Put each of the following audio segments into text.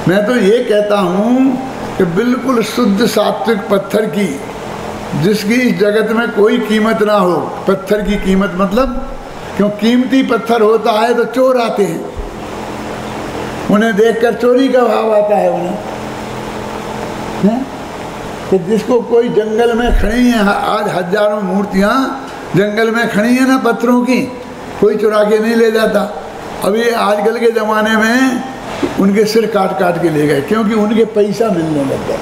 मैं तो ये कहता हूँ कि बिल्कुल शुद्ध सात्विक पत्थर की, जिसकी इस जगत में कोई कीमत ना हो। पत्थर की कीमत मतलब, क्यों कीमती पत्थर होता है तो चोर आते हैं, उन्हें देखकर चोरी का भाव आता है उन्हें, है? तो जिसको कोई जंगल में खड़ी है, आज हजारों मूर्तियाँ जंगल में खड़ी हैं ना पत्थरों की, कोई चुरा के नहीं ले जाता। अभी आजकल के ज़माने में उनके सिर काट काट के ले गए, क्योंकि उनके पैसा मिलने लग गया।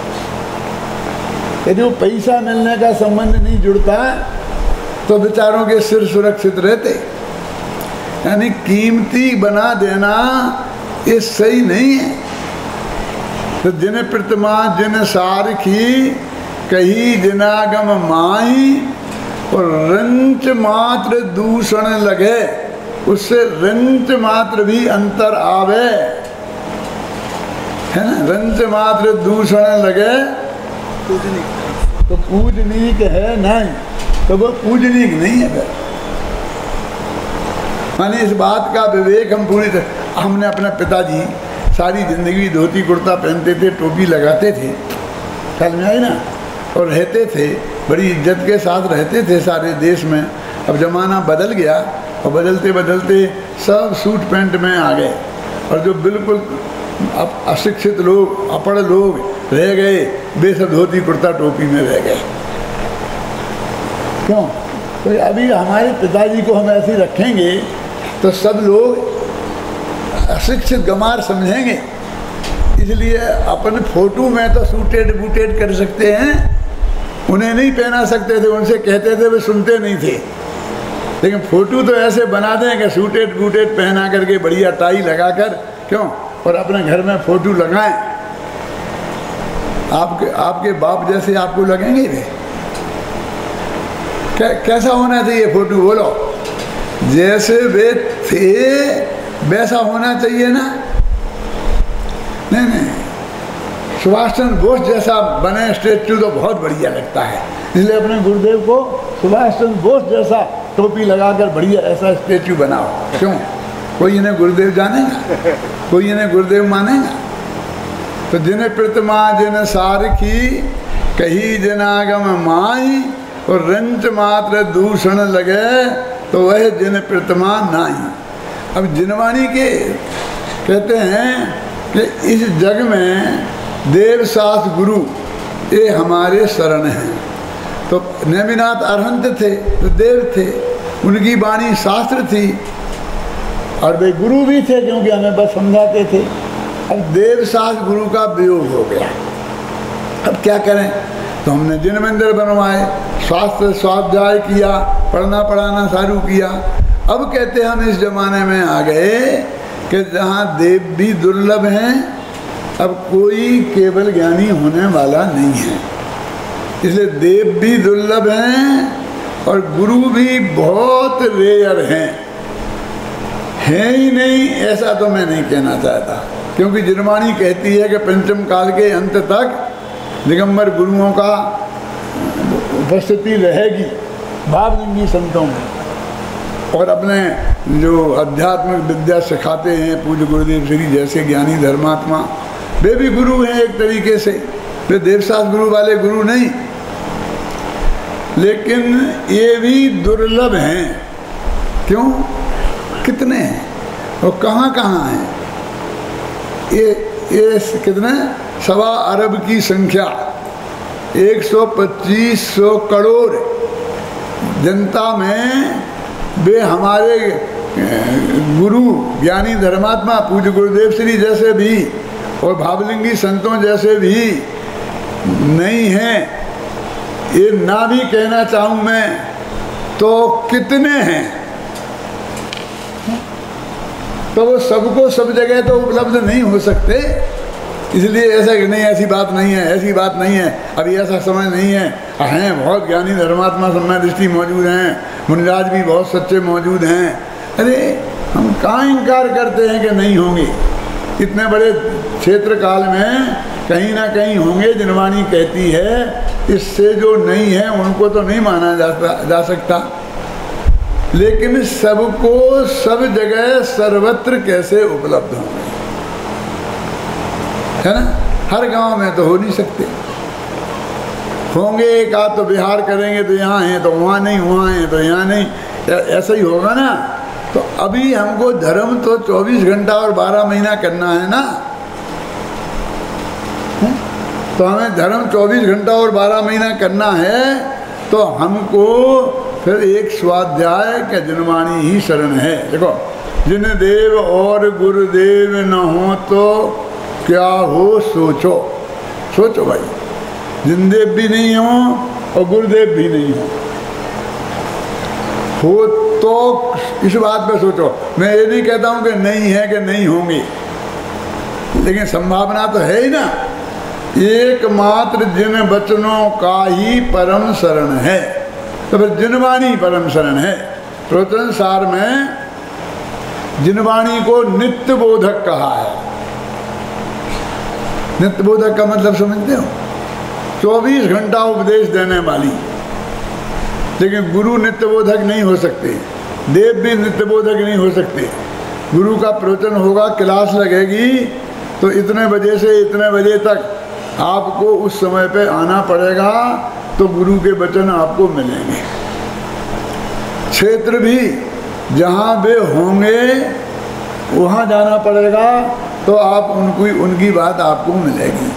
यदि वो पैसा मिलने का संबंध नहीं जुड़ता तो बेचारों के सिर सुरक्षित रहते। यानी कीमती बना देना ये सही नहीं है। तो जिन प्रतिमा जिन सारखी कही जिनागम माही, और रंच मात्र दूषण लगे, उससे रंच मात्र भी अंतर आवे, है ना। रंच मात्र दूषण लगे तो पूजनीक है नहीं, तो वो पूजनीक नहीं है फिर। माने इस बात का विवेक हम पूरी तरह, हमने अपने पिताजी सारी जिंदगी धोती कुर्ता पहनते थे, टोपी लगाते थे, ख्याल में आई ना, और रहते थे, बड़ी इज्जत के साथ रहते थे सारे देश में। अब ज़माना बदल गया और बदलते बदलते सब सूट पैंट में आ गए, और जो बिल्कुल अशिक्षित लोग, अपढ़ लोग रह गए, वे सब धोती कुर्ता टोपी में रह गए। क्यों? तो अभी हमारे पिताजी को हम ऐसे रखेंगे तो सब लोग अशिक्षित गमार समझेंगे। इसलिए अपन फोटो में तो सूटेड बूटेड कर सकते हैं, उन्हें नहीं पहना सकते थे, उनसे कहते थे वे सुनते नहीं थे। लेकिन फोटो तो ऐसे बना दें कि सूटेड बूटेड पहना करके बढ़िया टाई लगाकर, क्यों, और अपने घर में फोटो लगाएं। आपके बाप जैसे आपको लगेंगे वे। कैसा होना चाहिए फोटो, बोलो? जैसे वे थे वैसा होना चाहिए ना। नहीं, सुभाष चंद्र बोस जैसा बने स्टेचू तो बहुत बढ़िया लगता है। इसलिए अपने गुरुदेव को सुभाष चंद्र बोस जैसा टोपी लगाकर बढ़िया ऐसा स्टेचू बनाओ। क्यों? कोई इन्हें गुरुदेव जानेगा? कोई इन्हें गुरुदेव मानेगा? तो जिन्हें प्रतिमा जिन सारखी कही जनागम माई, और रंच मात्र दूषण लगे, तो वह जिन प्रतिमा नाही। अब जिनवाणी के कहते हैं कि इस जग में देव शास्त्र गुरु ये हमारे शरण हैं। तो नेमिनाथ अरहंत थे तो देव थे, उनकी वाणी शास्त्र थी, और वे गुरु भी थे क्योंकि हमें बस समझाते थे। अब देव शास्त्र गुरु का वियोग हो गया, अब क्या करें? तो हमने जिन मंदिर बनवाए, शास्त्र स्वाध्याय किया, पढ़ना पढ़ाना चालू किया। अब कहते हम इस जमाने में आ गए कि जहाँ देव भी दुर्लभ हैं, अब कोई केवल ज्ञानी होने वाला नहीं है। इसलिए देव भी दुर्लभ हैं और गुरु भी बहुत रेयर हैं। ही नहीं ऐसा तो मैं नहीं कहना चाहता, क्योंकि जिनवाणी कहती है कि पंचम काल के अंत तक दिगंबर गुरुओं का उपस्थिति रहेगी भावलिंगी संतों में। और अपने जो आध्यात्मिक विद्या सिखाते हैं पूज्य गुरुदेव श्री जैसे ज्ञानी धर्मात्मा, वे भी गुरु हैं एक तरीके से, वे देवशास्त्र गुरु वाले गुरु नहीं, लेकिन ये भी दुर्लभ हैं। क्यों? कितने हैं और कहाँ कहाँ हैं? ये कितने? 1.25 अरब की संख्या, 125 करोड़ जनता में वे हमारे गुरु ज्ञानी धर्मात्मा पूज्य गुरुदेव श्री जैसे भी और भावलिंगी संतों जैसे भी नहीं हैं। ये ना भी कहना चाहूँ मैं तो कितने हैं, तो वो सबको सब जगह तो उपलब्ध नहीं हो सकते। इसलिए ऐसा कि नहीं ऐसी बात नहीं है, ऐसी बात नहीं है, अभी ऐसा समय नहीं है। हैं बहुत ज्ञानी धर्मात्मा समय दृष्टि मौजूद हैं, मुनिराज भी बहुत सच्चे मौजूद हैं। अरे हम कहाँ इनकार करते हैं कि नहीं होंगे? इतने बड़े क्षेत्र काल में कहीं ना कहीं होंगे। जिनवाणी कहती है इससे जो नहीं है उनको तो नहीं माना जा सकता, लेकिन सबको सब जगह सर्वत्र कैसे उपलब्ध होंगे, है ना। हर गांव में तो हो नहीं सकते, होंगे एक आध तो बिहार करेंगे तो यहाँ हैं तो वहाँ नहीं, वहाँ हैं तो यहाँ नहीं, ऐसा ही होगा ना। तो अभी हमको धर्म तो 24 घंटा और 12 महीना करना है ना। तो हमें धर्म 24 घंटा और 12 महीना करना है, तो हमको फिर एक स्वाध्याय के जिनवाणी ही शरण है। देखो, जिन देव और गुरुदेव न हो तो क्या हो सोचो। सोचो भाई, जिनदेव भी नहीं हो और गुरुदेव भी नहीं हो तो इस बात पे सोचो। मैं ये नहीं कहता हूँ कि नहीं है कि नहीं होंगे, लेकिन संभावना तो है ही ना। एकमात्र जिन वचनों का ही परम शरण है, तो फिर जिनवाणी परम शरण है। प्रवचन सार में जिनवाणी को नित्य बोधक कहा है। नित्य बोधक का मतलब समझते हो? 24 घंटा उपदेश देने वाली। लेकिन गुरु नित्य बोधक नहीं हो सकते, देव भी नित्य बोधक नहीं हो सकते। गुरु का प्रवचन होगा, क्लास लगेगी, तो इतने बजे से इतने बजे तक आपको उस समय पे आना पड़ेगा, तो गुरु के वचन आपको मिलेंगे। क्षेत्र भी जहाँ वे होंगे वहाँ जाना पड़ेगा, तो आप उनकी बात आपको मिलेगी।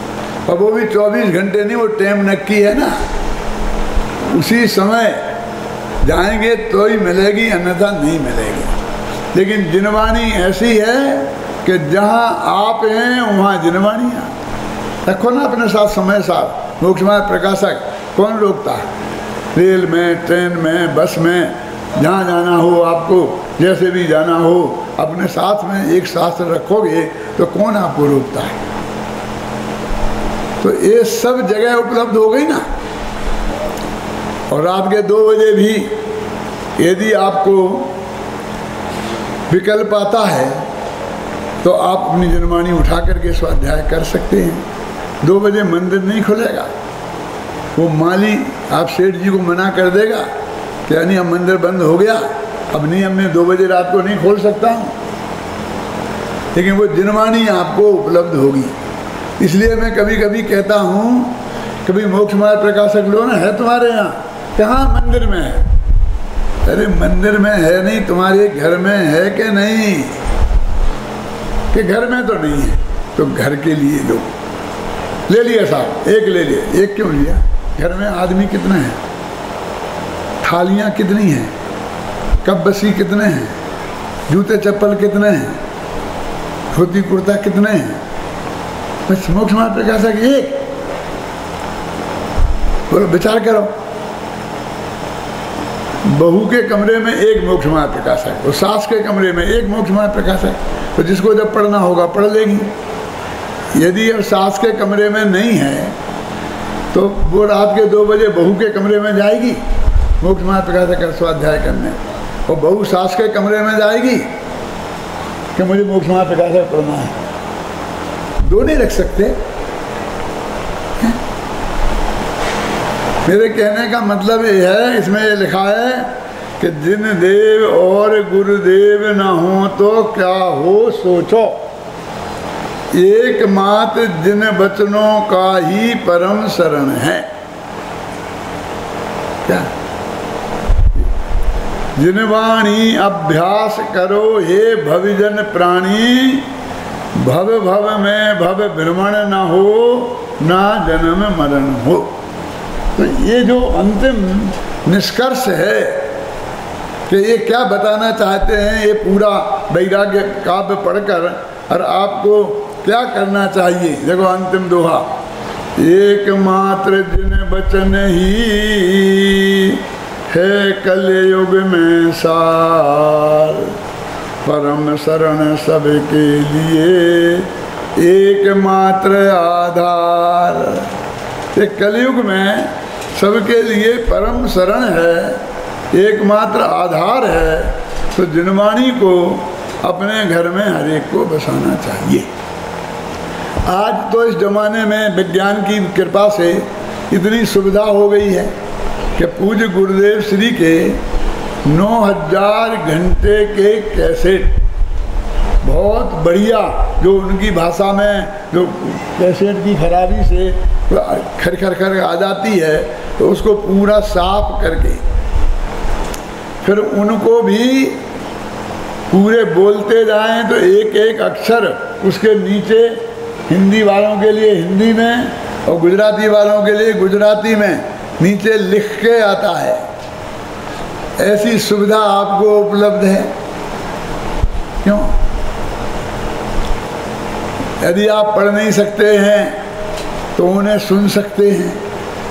और वो भी 24 घंटे नहीं, वो टाइम नक्की है ना, उसी समय जाएंगे तो ही मिलेगी, अन्यथा नहीं मिलेगी। लेकिन जिनवाणी ऐसी है कि जहाँ आप हैं वहाँ जिनवाणी है। रखो ना अपने साथ समय साथ मोक्ष मार्ग प्रकाशक। कौन रोकता है? रेल में, ट्रेन में, बस में, जहाँ जाना हो आपको, जैसे भी जाना हो, अपने साथ में एक शास्त्र रखोगे तो कौन आपको रोकता है? तो ये सब जगह उपलब्ध हो गई ना। और रात के 2 बजे भी यदि आपको विकल्प आता है तो आप अपनी जिनवाणी उठा करके स्वाध्याय कर सकते हैं। 2 बजे मंदिर नहीं खुलेगा, वो माली आप सेठ जी को मना कर देगा कि यानी अब मंदिर बंद हो गया, अब नहीं, अब मैं 2 बजे रात को नहीं खोल सकता हूँ। लेकिन वो जिनवाणी आपको उपलब्ध होगी। इसलिए मैं कभी कभी कहता हूँ, कभी मोक्ष मार्ग प्रकाशक लोग ना है तुम्हारे यहाँ, कहाँ मंदिर में है? अरे मंदिर में है नहीं, तुम्हारे घर में है कि नहीं? कि घर में तो नहीं है, तो घर के लिए लो। ले लिया साहब, एक ले लिया। एक क्यों लिया? घर में आदमी कितने हैं, थालियाँ कितनी हैं, कप बसी कितने हैं, जूते चप्पल कितने हैं, धोती कुर्ता कितने हैं? बस मोक्ष मार्ग प्रकाशक एक। बोलो, विचार करो। बहू के कमरे में एक मोक्ष मार्ग प्रकाशक, और सास के कमरे में एक मोक्ष मार्ग प्रकाशक। तो जिसको जब पढ़ना होगा पढ़ लेगी। यदि अब सास के कमरे में नहीं है तो वो रात के 2 बजे बहू के कमरे में जाएगी मोक्ष मार्ग प्रकाशक का स्वाध्याय करने, और बहू सास के कमरे में जाएगी कि मुझे मोक्ष मार्ग प्रकाशक पढ़ना है। 2 नहीं रख सकते। मेरे कहने का मतलब ये है, इसमें ये लिखा है कि जिन देव और गुरुदेव न हो तो क्या हो सोचो। एकमात्र जिन वचनों का ही परम शरण है। क्या? जिनवाणी अभ्यास करो हे भविजन प्राणी, भव भव में भव भ्रमण न हो, ना जन्म मरण हो। तो ये जो अंतिम निष्कर्ष है कि ये क्या बताना चाहते हैं, ये पूरा वैराग्य काव्य पढ़कर, और आपको क्या करना चाहिए। देखो अंतिम दोहा, एकमात्र जिन वचन ही है कलयुग में सार, परम शरण सबके लिए एकमात्र आधार। ये कलयुग में सबके लिए परम शरण है, एकमात्र आधार है। तो जिनवाणी को अपने घर में हर एक को बसाना चाहिए। आज तो इस जमाने में विज्ञान की कृपा से इतनी सुविधा हो गई है कि पूज्य गुरुदेव श्री के 9000 घंटे के कैसेट बहुत बढ़िया, जो उनकी भाषा में जो कैसेट की खराबी से खर खर खर आ जाती है, तो उसको पूरा साफ करके फिर उनको भी पूरे बोलते जाएं, तो एक एक अक्षर उसके नीचे हिंदी वालों के लिए हिंदी में और गुजराती वालों के लिए गुजराती में नीचे लिख के आता है। ऐसी सुविधा आपको उपलब्ध है। क्यों? यदि आप पढ़ नहीं सकते हैं तो उन्हें सुन सकते हैं।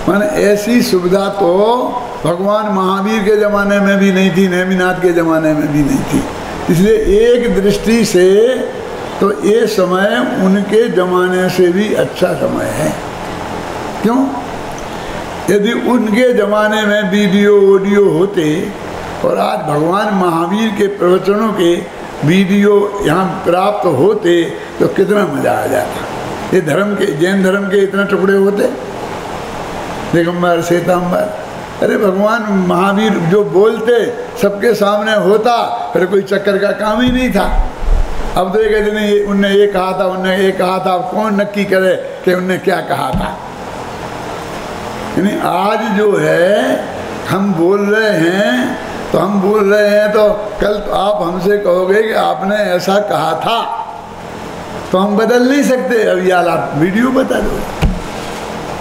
माने ऐसी सुविधा तो भगवान महावीर के ज़माने में भी नहीं थी, नेमिनाथ के ज़माने में भी नहीं थी। इसलिए एक दृष्टि से तो ये समय उनके ज़माने से भी अच्छा समय है। क्यों? यदि उनके ज़माने में वीडियो ऑडियो होते और आज भगवान महावीर के प्रवचनों के वीडियो यहाँ प्राप्त होते तो कितना मज़ा आ जाता। ये धर्म के, जैन धर्म के इतने टुकड़े होते, दिगंबर श्वेतांबर। अरे भगवान महावीर जो बोलते सबके सामने होता, फिर कोई चक्कर का काम ही नहीं था। अब तो ये कहते नहीं, उनने ये कहा था, उनने ये कहा था, अब कौन नक्की करे कि उनने क्या कहा था। यानी आज जो है हम बोल रहे हैं, तो हम बोल रहे हैं तो कल तो आप हमसे कहोगे कि आपने ऐसा कहा था, तो हम बदल नहीं सकते। अब यार आप वीडियो बता दो,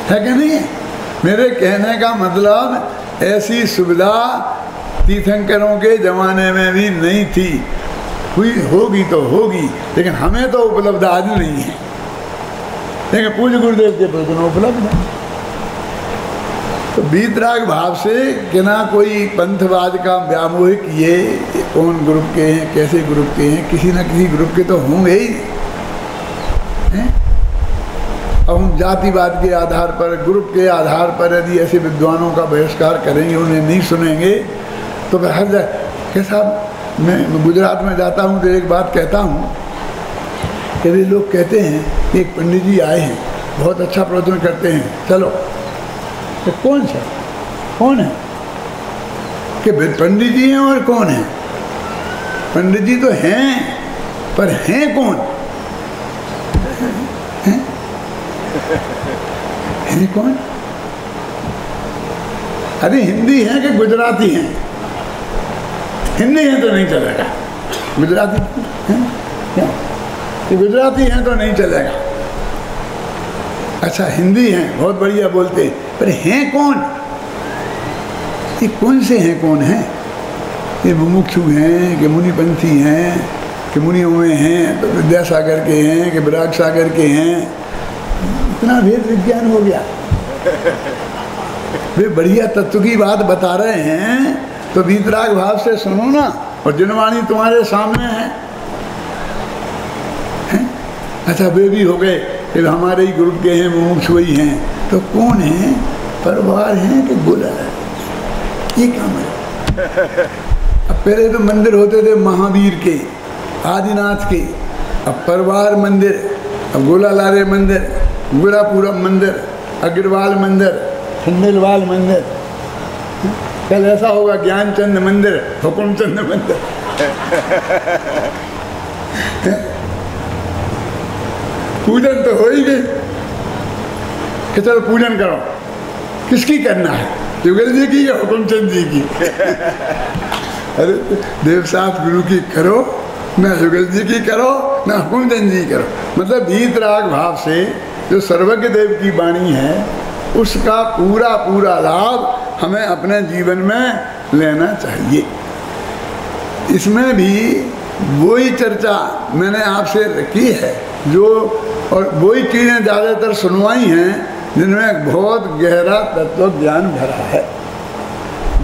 है कि नहीं? मेरे कहने का मतलब ऐसी सुविधा तीर्थंकरों के ज़माने में भी नहीं थी। हुई होगी तो होगी, लेकिन हमें तो उपलब्ध आज नहीं है। लेकिन पूज्य गुरुदेव के प्रवचन उपलब्ध है। तो वीतराग भाव से कि ना कोई पंथवाद का व्यामोह किए, कौन ग्रुप के हैं, कैसे ग्रुप के हैं, किसी न किसी ग्रुप के तो होंगे ही हैं। अब हम जातिवाद के आधार पर, ग्रुप के आधार पर यदि ऐसे विद्वानों का बहिष्कार करेंगे, उन्हें नहीं सुनेंगे, तो फिर हर जगह के साहब मैं गुजरात में जाता हूँ तो एक बात कहता हूँ कि वे लोग कहते हैं कि एक पंडित जी आए हैं, बहुत अच्छा प्रवचन करते हैं, चलो। तो कौन सा, कौन है? कि पंडित जी हैं और कौन है? पंडित जी तो हैं, पर हैं कौन? हैं कौन? अरे हिंदी हैं कि गुजराती हैं? हिंदी हैं तो नहीं चलेगा, गुजराती हैं क्या? ये गुजराती हैं तो नहीं चलेगा। अच्छा हिंदी हैं, बहुत बढ़िया बोलते हैं, पर हैं कौन? ये कौन से हैं, कौन हैं? ये मुमुक्षु हैं कि मुनिपंथी हैं कि मुनियों में हैं, तो विद्यासागर के हैं कि विराग सागर के हैं? इतना भेद विज्ञान हो गया। वे बढ़िया तत्व की बात बता रहे हैं तो वीतराग भाव से सुनो ना, और जिनवाणी तुम्हारे सामने है। अच्छा वे भी हो गए कि हमारे ही ग्रुप के हैं, मुमुक्षु ही हैं, तो कौन है? परिवार हैं कि गोला है? ये काम है। अब पहले तो मंदिर होते थे महावीर के, आदिनाथ के, अब परिवार मंदिर, अब गोला लारे मंदिर, गुरापुरम मंदिर, अग्रवाल मंदिर, खंडेलवाल मंदिर, कल ऐसा होगा ज्ञानचंद मंदिर, हुकुमचंद मंदिर। पूजन तो हो ही गई कि चलो पूजन करो। किसकी करना है, युगल जी की या हुकुमचंद जी की? अरे देवसाथ गुरु की करो, ना युगल जी की करो, ना हुकुमचंद जी करो। मतलब वीतराग भाव से जो सर्वज्ञ देव की वाणी है, उसका पूरा पूरा लाभ हमें अपने जीवन में लेना चाहिए। इसमें भी वही चर्चा मैंने आपसे रखी है जो, और वही चीज़ें ज़्यादातर सुनवाई हैं जिनमें बहुत गहरा तत्व ज्ञान भरा है।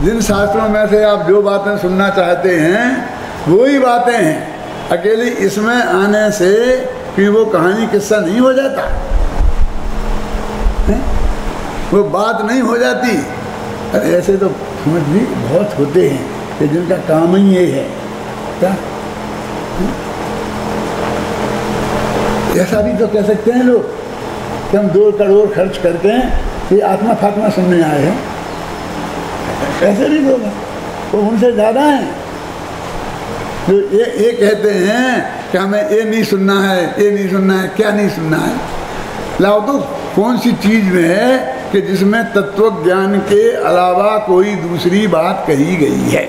जिन शास्त्रों में से आप जो बातें सुनना चाहते हैं वही बातें हैं। अकेली इसमें आने से कि वो कहानी किस्सा नहीं हो जाता है? वो बात नहीं हो जाती। अरे ऐसे तो समझ भी बहुत होते हैं कि जिनका काम ही ये है क्या? ऐसा भी तो कह सकते हैं लोग कि हम 2 करोड़ खर्च करते हैं, ये आत्मा फात्मा सुनने आए हैं। ऐसे भी लोग हैं, वो उनसे ज़्यादा हैं जो ये कहते हैं कि हमें ये नहीं सुनना है, ये नहीं सुनना है। क्या नहीं सुनना है? लाओ तो कौन सी चीज़ में है कि जिसमें तत्व ज्ञान के अलावा कोई दूसरी बात कही गई है?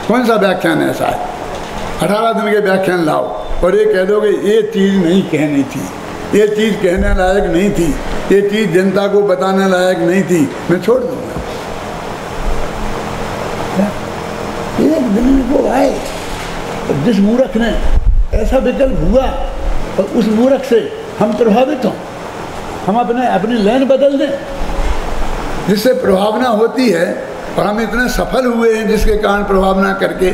कौन सा व्याख्यान ऐसा है? 18 दिन के व्याख्यान लाओ और ये कह दोगे ये चीज़ नहीं कहनी थी, ये चीज़ कहने लायक नहीं थी, ये चीज़ जनता को बताने लायक नहीं थी, मैं छोड़ दूँगा। एक दिन को आए और जिस मूर्ख ने ऐसा विकल्प हुआ और उस मूर्ख से हम प्रभावित हों, हम अपनी लाइन बदल दें जिससे प्रभावना होती है, और हम इतने सफल हुए हैं जिसके कारण प्रभावना करके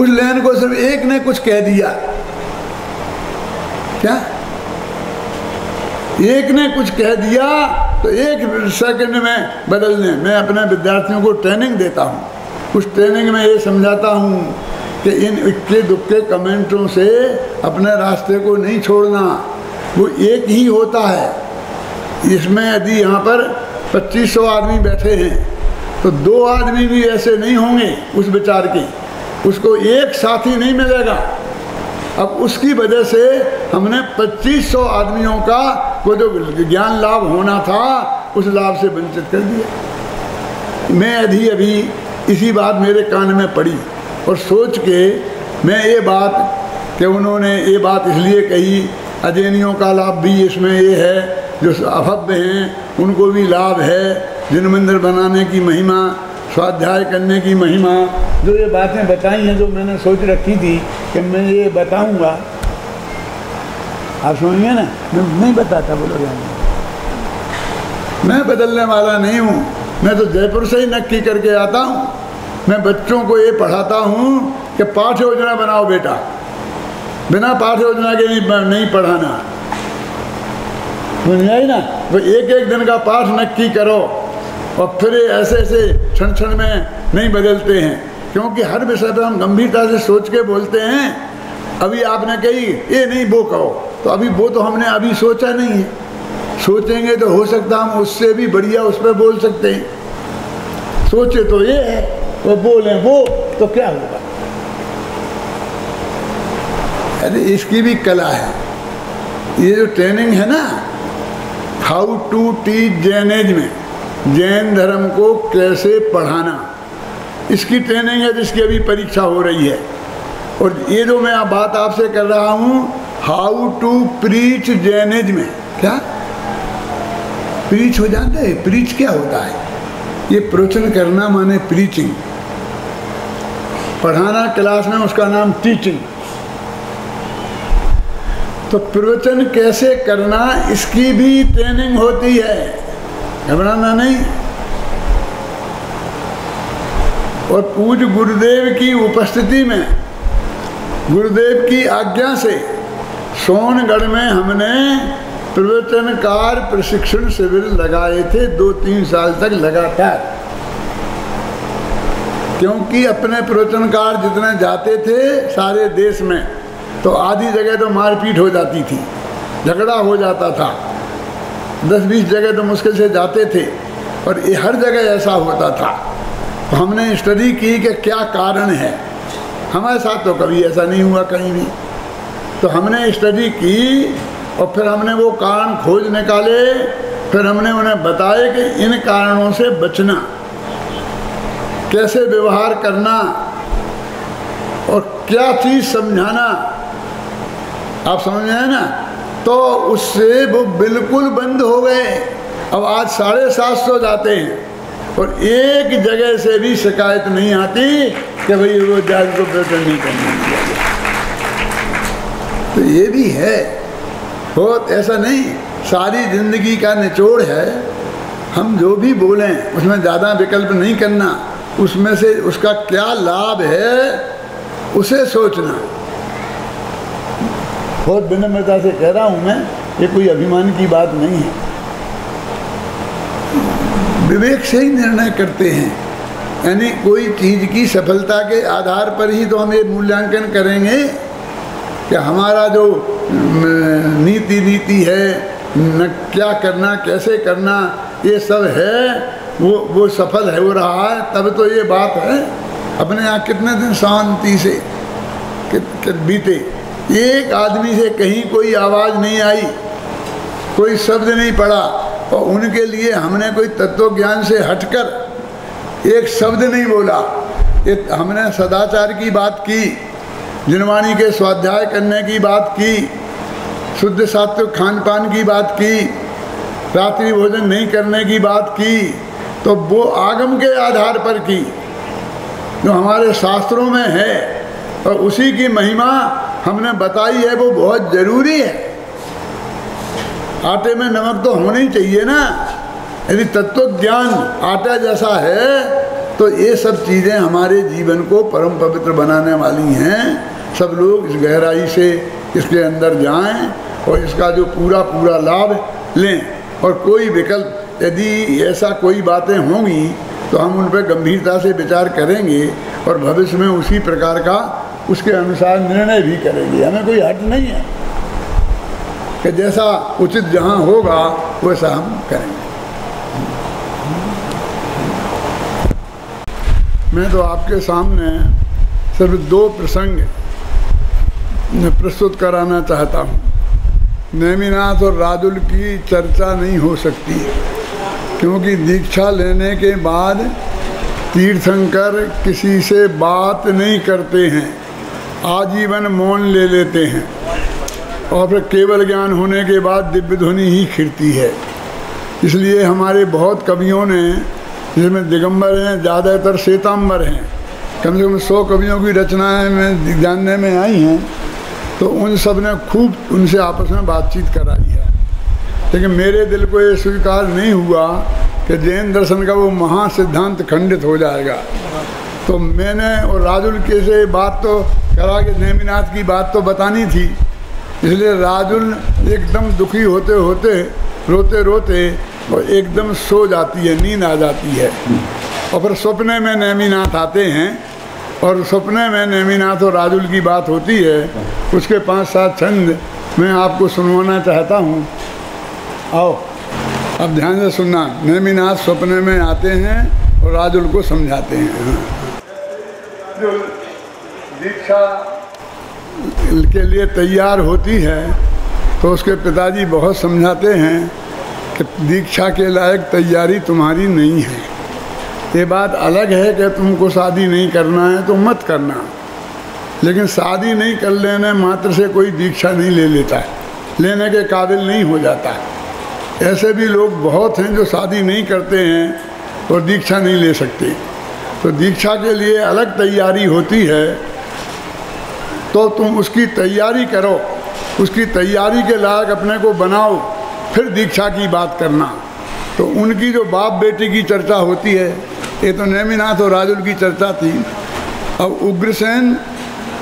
उस लाइन को सिर्फ एक ने कुछ कह दिया। क्या? एक ने कुछ कह दिया तो एक सेकंड में बदल दें। मैं अपने विद्यार्थियों को ट्रेनिंग देता हूँ, उस ट्रेनिंग में ये समझाता हूँ कि इन इक्के दुक्के कमेंटों से अपने रास्ते को नहीं छोड़ना, वो एक ही होता है। इसमें यदि यहाँ पर 2500 आदमी बैठे हैं तो 2 आदमी भी ऐसे नहीं होंगे उस विचार के, उसको एक साथी नहीं मिलेगा। अब उसकी वजह से हमने 2500 आदमियों का वो जो ज्ञान लाभ होना था उस लाभ से वंचित कर दिया। मैं अभी इसी बात मेरे कान में पड़ी और सोच के मैं ये बात कि उन्होंने ये बात इसलिए कही, अजैनियों का लाभ भी इसमें ये है, जो अभव्य हैं उनको भी लाभ है, जिन मंदिर बनाने की महिमा, स्वाध्याय करने की महिमा, जो ये बातें बताई हैं, जो मैंने सोच रखी थी कि मैं ये बताऊंगा, आप सुनिए ना, मैं नहीं बताता। बोलो मैं बदलने वाला नहीं हूँ, मैं तो जयपुर से ही नक्की करके आता हूँ। मैं बच्चों को ये पढ़ाता हूँ कि पाठ योजना बनाओ बेटा, बिना पाठ योजना के नहीं पढ़ाना, समझ आई ना। वो एक एक दिन का पाठ नक्की करो और फिर ऐसे ऐसे क्षण क्षण में नहीं बदलते हैं, क्योंकि हर विषय पर हम गंभीरता से सोच के बोलते हैं। अभी आपने कही ये नहीं वो कहो, तो अभी वो तो हमने अभी सोचा नहीं है, सोचेंगे तो हो सकता हम उससे भी बढ़िया उस पर बोल सकते हैं। सोचे तो ये है, वो बोलें वो, तो क्या होगा? अरे इसकी भी कला है। ये जो ट्रेनिंग है ना, हाउ टू टीच जैनिज में, जैन धर्म को कैसे पढ़ाना, इसकी ट्रेनिंग है जिसकी अभी परीक्षा हो रही है। और ये जो मैं बात आपसे कर रहा हूँ, हाउ टू प्रीच जैनिज में, क्या प्रीच हो जानते हैं? प्रीच क्या होता है? ये प्रवचन करना माने प्रीचिंग, पढ़ाना क्लास में उसका नाम टीचिंग। तो प्रवचन कैसे करना इसकी भी ट्रेनिंग होती है, घबराना नहीं। और पूज्य गुरुदेव की उपस्थिति में, गुरुदेव की आज्ञा से सोनगढ़ में हमने प्रवचनकार प्रशिक्षण शिविर लगाए थे 2-3 साल तक लगातार, क्योंकि अपने प्रवचनकार जितने जाते थे सारे देश में, तो आधी जगह तो मारपीट हो जाती थी, झगड़ा हो जाता था, 10-20 जगह तो मुश्किल से जाते थे, और ये हर जगह ऐसा होता था। तो हमने स्टडी की कि क्या कारण है। हमारे साथ तो कभी ऐसा नहीं हुआ कहीं भी। तो हमने स्टडी की और फिर हमने वो कारण खोज निकाले, फिर हमने उन्हें बताए कि इन कारणों से बचना, कैसे व्यवहार करना और क्या चीज़ समझाना, आप समझ रहे हैं ना। तो उससे वो बिल्कुल बंद हो गए। अब आज 750 जाते हैं और एक जगह से भी शिकायत नहीं आती कि भाई वो जाल को प्रवचन नहीं करना चाहिए। तो ये भी है, बहुत ऐसा नहीं, सारी जिंदगी का निचोड़ है। हम जो भी बोलें उसमें ज़्यादा विकल्प नहीं करना, उसमें से उसका क्या लाभ है उसे सोचना। बहुत विनम्रता से कह रहा हूँ मैं, ये कोई अभिमान की बात नहीं है। विवेक से ही निर्णय करते हैं, यानी कोई चीज़ की सफलता के आधार पर ही तो हम ये मूल्यांकन करेंगे कि हमारा जो नीति है, न क्या करना कैसे करना, ये सब है, वो सफल है, वो रहा है, तब तो ये बात है। अपने यहाँ कितने दिन शांति से बीते, एक आदमी से कहीं कोई आवाज़ नहीं आई, कोई शब्द नहीं पड़ा, और उनके लिए हमने कोई तत्व ज्ञान से हटकर एक शब्द नहीं बोला। ये हमने सदाचार की बात की, जिनवाणी के स्वाध्याय करने की बात की, शुद्ध सात्विक खान पान की बात की, रात्रि भोजन नहीं करने की बात की, तो वो आगम के आधार पर की जो हमारे शास्त्रों में है, और उसी की महिमा हमने बताई है। वो बहुत ज़रूरी है। आटे में नमक तो होना ही चाहिए ना। यदि तत्व ज्ञान आटा जैसा है तो ये सब चीज़ें हमारे जीवन को परम पवित्र बनाने वाली हैं। सब लोग इस गहराई से इसके अंदर जाएं और इसका जो पूरा पूरा लाभ लें। और कोई विकल्प यदि ऐसा कोई बातें होंगी तो हम उन पर गंभीरता से विचार करेंगे और भविष्य में उसी प्रकार का उसके अनुसार निर्णय भी करेंगे। हमें कोई हट नहीं है कि जैसा उचित जहाँ होगा वैसा हम करेंगे। मैं तो आपके सामने सिर्फ 2 प्रसंग प्रस्तुत कराना चाहता हूँ। नेमिनाथ और राजुल की चर्चा नहीं हो सकती क्योंकि दीक्षा लेने के बाद तीर्थंकर किसी से बात नहीं करते हैं, आजीवन मौन ले लेते हैं और फिर केवल ज्ञान होने के बाद दिव्य ध्वनि ही खिलती है। इसलिए हमारे बहुत कवियों ने, जिसमें दिगंबर हैं, ज़्यादातर श्वेतांबर हैं, कम से कम 100 कवियों की रचनाएं में जानने में आई हैं, तो उन सब ने खूब उनसे आपस में बातचीत कराई है। लेकिन मेरे दिल को ये स्वीकार नहीं हुआ कि जैन दर्शन का वो महासिद्धांत खंडित हो जाएगा। तो मैंने और राजुल के से बात तो करा कि नेमिनाथ की बात तो बतानी थी। इसलिए राजुल एकदम दुखी होते होते, रोते रोते और एकदम सो जाती है, नींद आ जाती है। और फिर सपने में नेमिनाथ आते हैं और सपने में नेमिनाथ और राजुल की बात होती है। उसके 5-7 छंद मैं आपको सुनवाना चाहता हूँ। आओ अब ध्यान से सुनना। नेमिनाथ सपने में आते हैं और राजुल को समझाते हैं। जो दीक्षा के लिए तैयार होती है तो उसके पिताजी बहुत समझाते हैं कि दीक्षा के लायक तैयारी तुम्हारी नहीं है। ये बात अलग है कि तुमको शादी नहीं करना है तो मत करना, लेकिन शादी नहीं कर लेने मात्र से कोई दीक्षा नहीं ले लेता है, लेने के काबिल नहीं हो जाता है। ऐसे भी लोग बहुत हैं जो शादी नहीं करते हैं और दीक्षा नहीं ले सकते। तो दीक्षा के लिए अलग तैयारी होती है, तो तुम उसकी तैयारी करो, उसकी तैयारी के लायक अपने को बनाओ, फिर दीक्षा की बात करना। तो उनकी जो बाप बेटी की चर्चा होती है, ये तो नेमिनाथ और राजुल की चर्चा थी। अब उग्रसेन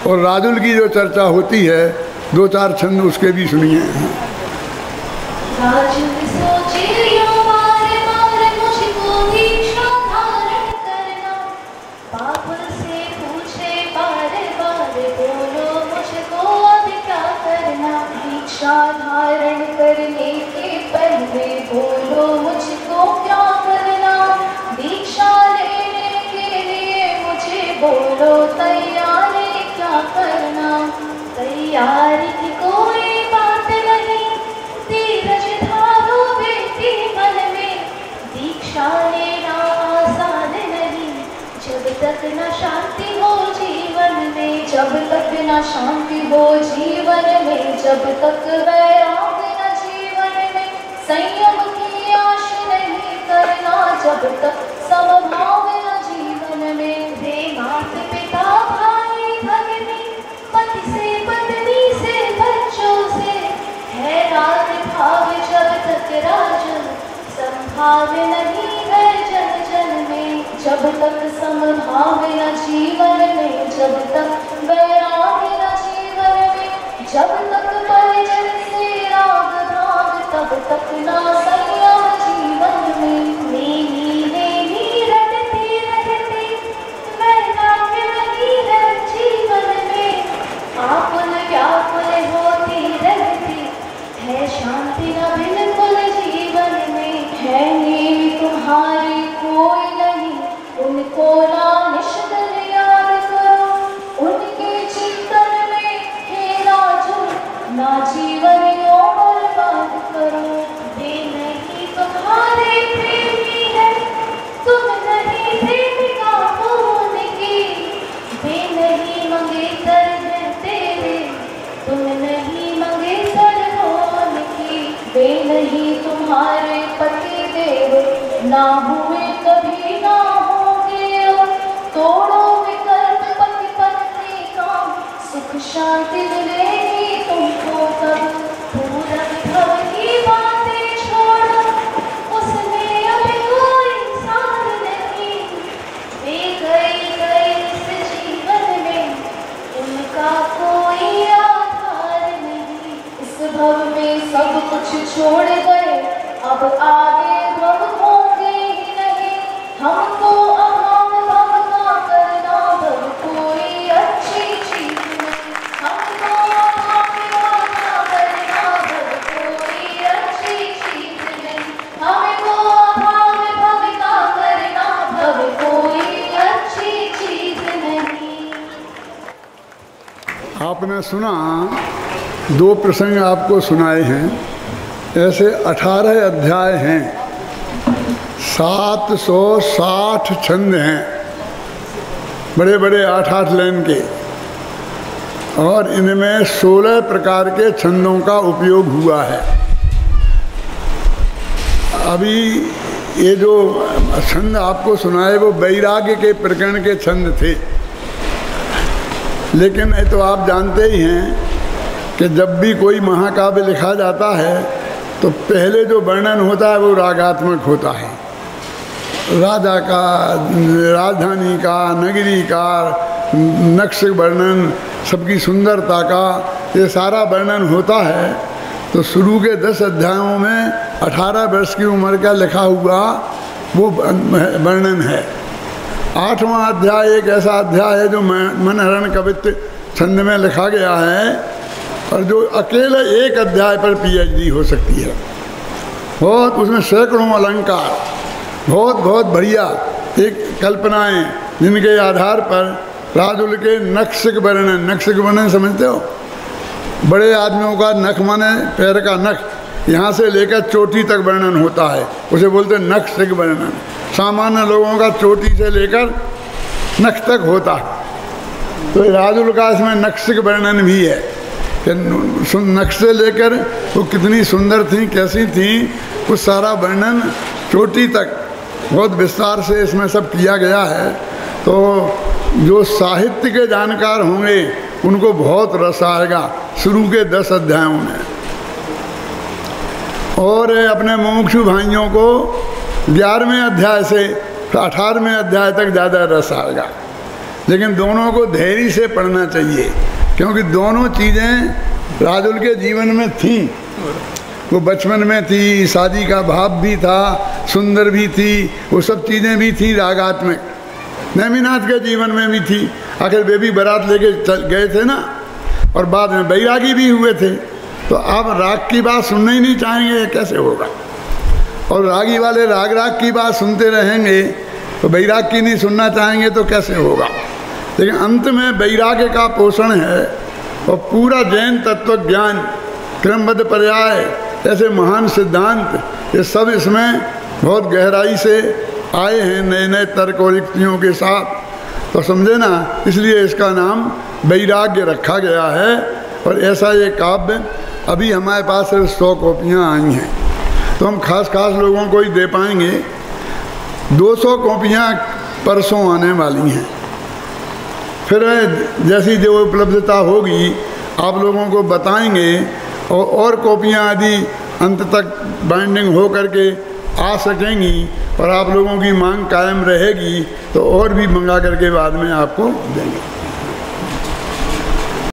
और राजुल की जो चर्चा होती है, 2-4 छंद उसके भी सुनिए। धारण करने के पहले बोलो मुझको क्या करना, दीक्षा लेने के लिए मुझे बोलो तैयारी क्या करना। तैयारी की कोई बात नहीं, धीरज धारो बेटी मन में, दीक्षा लेना आसान नहीं जब तक न शांति हो जीवन में, जब तक न शांति हो जीवन में, जब तक वैराग न जीवन में, संयम की आश नहीं करना जब तक समभाव न जीवन में। वे माता पिता भाई भगिनी, पति से पत्नी से बच्चों से, है राग भाव जब तक राजन, संभाव नहीं है जन जन में, जब तक समभाव न जीवन में, जब तक वैराग न जीवन में, जब तक परिजन से राग भाग, तब तक ना संयम जीवन में। नेमी नेमी रटती रहती, वैराग नहीं है जीवन में, आकुल व्याकुल होती रहती है, शांति न बिल्कुल जीवन में। है नेमी तुम्हारी कोई नहीं, उनको ना निष्ठुर याद करो, उनके चिंतन में हे राज वे नहीं तुम्हारे पति देव, ना हुए कभी ना होंगे अब। तोड़ो विकल्प पति पत्नी का, सुख शांति मिलेगी तुमको तब। पूरब भव की बातें छोड़ो, उसमें अभी कोई सार नहीं। वे गई इस जीवन में, उनका कोई आधार नहीं। इस भव में सब कुछ छोड़ गए, अब आगे भव होंगे ही नहीं। हमको अभाव भव का करना, भव कोई अच्छी चीज नहीं। हमको अभाव भव का करना, भव कोई अच्छी चीज नहीं। हमको अभाव भव का करना, भव कोई अच्छी चीज नहीं। आपने सुना, 2 प्रसंग आपको सुनाए हैं। ऐसे 18 अध्याय हैं, 760 छंद हैं, बड़े बड़े 8-8 लाइन के, और इनमें 16 प्रकार के छंदों का उपयोग हुआ है। अभी ये जो छंद आपको सुनाए वो वैराग्य के प्रकरण के छंद थे, लेकिन ये तो आप जानते ही हैं कि जब भी कोई महाकाव्य लिखा जाता है तो पहले जो वर्णन होता है वो रागात्मक होता है। राजा का, राजधानी का, नगरी का नक्श वर्णन, सबकी सुंदरता का, ये सारा वर्णन होता है। तो शुरू के 10 अध्यायों में 18 वर्ष की उम्र का लिखा हुआ वो वर्णन है। 8वां अध्याय एक ऐसा अध्याय है जो मनहरण कवित्व छंद में लिखा गया है, और जो अकेले एक अध्याय पर PhD हो सकती है। बहुत उसमें सैकड़ों अलंकार, बहुत बहुत बढ़िया एक कल्पनाएं, जिनके आधार पर राजुल के नक्शिक वर्णन, नक्शिक वर्णन समझते हो? बड़े आदमियों का नख माने पैर का नख, यहाँ से लेकर चोटी तक वर्णन होता है, उसे बोलते हैं नक्शिक वर्णन। सामान्य लोगों का चोटी से लेकर नख तक होता है, तो राजुल का इसमें नक्शिक वर्णन भी है कि नक्श से लेकर वो कितनी सुंदर थी, कैसी थी, वो सारा वर्णन चोटी तक बहुत विस्तार से इसमें सब किया गया है। तो जो साहित्य के जानकार होंगे उनको बहुत रस आएगा शुरू के 10 अध्यायों में, और अपने मुमुक्षु भाइयों को 11वें अध्याय से 18वें अध्याय तक ज़्यादा रस आएगा। लेकिन दोनों को धैर्य से पढ़ना चाहिए, क्योंकि दोनों चीज़ें राजुल के जीवन में थी। वो बचपन में थी, शादी का भाव भी था, सुंदर भी थी, वो सब चीज़ें भी थी रागात्मक। नेमिनाथ के जीवन में भी थी, आखिर वे भी बारात लेके गए थे ना, और बाद में बैरागी भी हुए थे। तो आप राग की बात सुनना ही नहीं चाहेंगे, कैसे होगा? और रागी वाले राग राग की बात सुनते रहेंगे, तो बैराग की नहीं सुनना चाहेंगे तो कैसे होगा? लेकिन अंत में वैराग्य का पोषण है, और पूरा जैन तत्व ज्ञान, क्रमबद्ध पर्याय, ऐसे महान सिद्धांत, ये सब इसमें बहुत गहराई से आए हैं, नए नए तर्क और युक्तियों के साथ। तो समझे ना, इसलिए इसका नाम वैराग्य रखा गया है। और ऐसा ये काव्य अभी हमारे पास सिर्फ 100 कॉपियाँ आई हैं, तो हम खास खास लोगों को ही दे पाएंगे। 200 कॉपियाँ परसों आने वाली हैं। फिर जैसी जो उपलब्धता होगी आप लोगों को बताएंगे, और कॉपियाँ यदि अंत तक बाइंडिंग हो करके आ सकेंगी और आप लोगों की मांग कायम रहेगी तो और भी मंगा करके बाद में आपको देंगे।